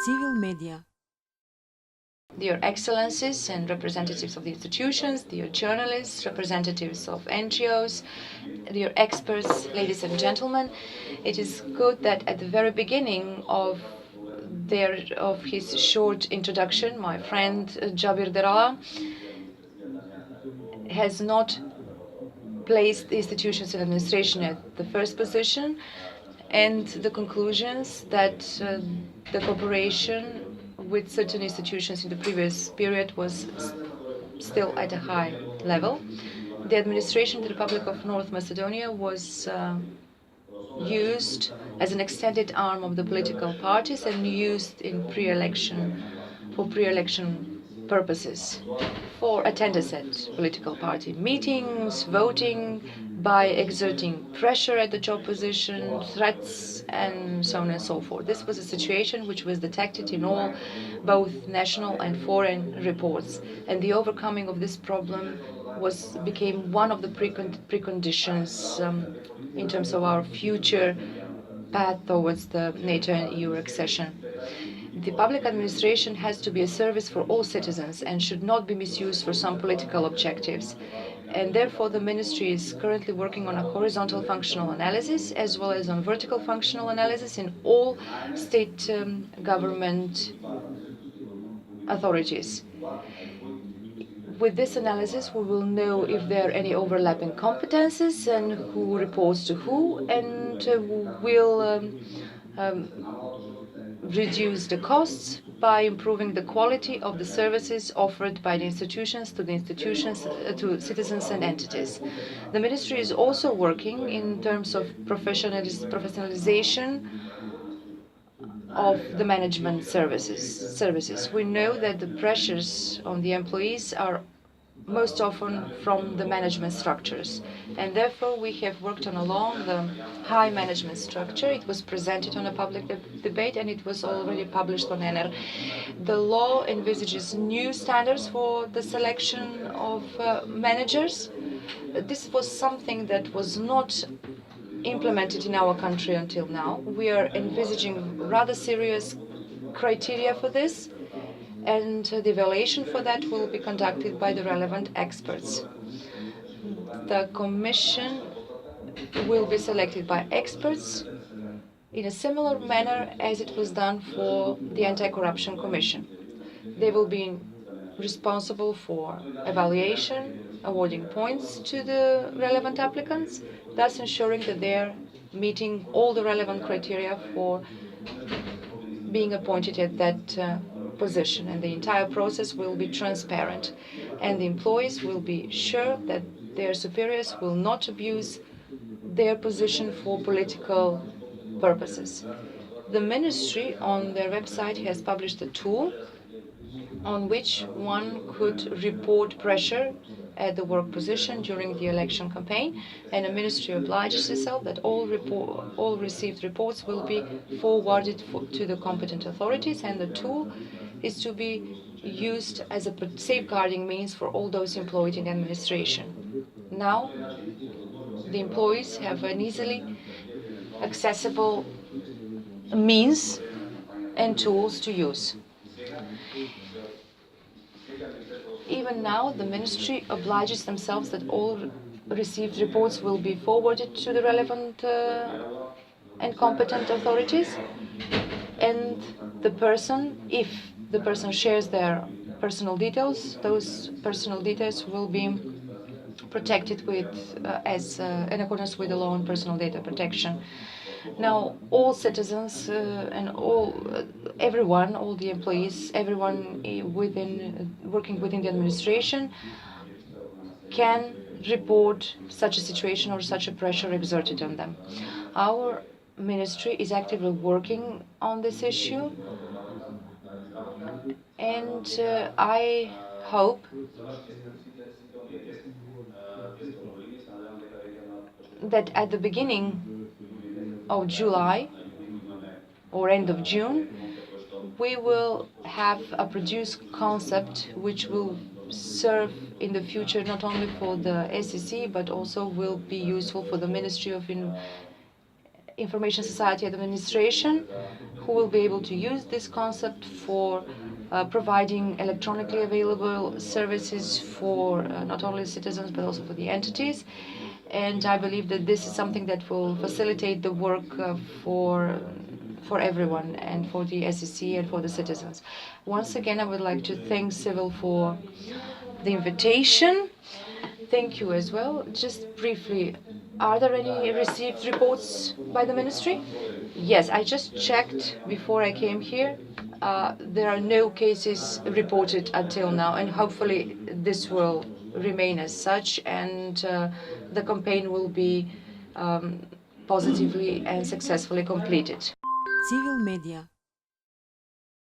civil media. Dear Excellencies and representatives of the institutions, dear journalists, representatives of NGOs, dear experts, ladies and gentlemen, it is good that at the very beginning of his short introduction, my friend Jabir Derala has not placed the institutions and administration at the first position, and the conclusions that the cooperation with certain institutions in the previous period was still at a high level. The administration of the Republic of North Macedonia was used as an extended arm of the political parties and used in for pre-election purposes, for attendance at political party meetings, voting, by exerting pressure at the opposition, threats, and so on and so forth. This was a situation which was detected in all, both national and foreign reports, and the overcoming of this problem became one of the preconditions in terms of our future path towards the NATO and EU accession. The public administration has to be a service for all citizens and should not be misused for some political objectives. And therefore, the Ministry is currently working on a horizontal functional analysis as well as on vertical functional analysis in all state government authorities. With this analysis, we will know if there are any overlapping competences and who reports to who, and will reduce the costs by improving the quality of the services offered by the institutions to citizens and entities. The Ministry is also working in terms of professionalization of the management services. We know that the pressures on the employees are most often from the management structures, and therefore we have worked on along the high management structure. It was presented on a public debate and it was already published on NR. The law envisages new standards for the selection of managers. This was something that was not implemented in our country until now. We are envisaging rather serious criteria for this, and the evaluation for that will be conducted by the relevant experts. The Commission will be selected by experts in a similar manner as it was done for the Anti-Corruption Commission. They will be responsible for evaluation, awarding points to the relevant applicants, thus ensuring that they are meeting all the relevant criteria for being appointed at that position. And the entire process will be transparent, and the employees will be sure that their superiors will not abuse their position for political purposes. The Ministry on their website has published a tool on which one could report pressure at the work position during the election campaign, and the Ministry obliges itself that all received reports will be forwarded to the competent authorities, and the tool is to be used as a safeguarding means for all those employed in administration. Now, the employees have an easily accessible means and tools to use. Even now, the Ministry obliges themselves that all received reports will be forwarded to the relevant and competent authorities, and the person, if the person shares their personal details, those personal details will be protected in accordance with the law on personal data protection. Now, all citizens and everyone, all the employees, everyone working within the administration can report such a situation or such a pressure exerted on them. Our ministry is actively working on this issue, and I hope that at the beginning of July or end of June, we will have a produced concept which will serve in the future not only for the SEC but also will be useful for the Ministry of information society administration, who will be able to use this concept for providing electronically available services for not only citizens but also for the entities. And I believe that this is something that will facilitate the work for everyone and for the SEC and for the citizens. Once again, I would like to thank Civil for the invitation. Thank you as well. Just briefly, are there any received reports by the ministry? Yes, I just checked before I came here. There are no cases reported until now, and hopefully this will remain as such, and the campaign will be positively and successfully completed. Civil Media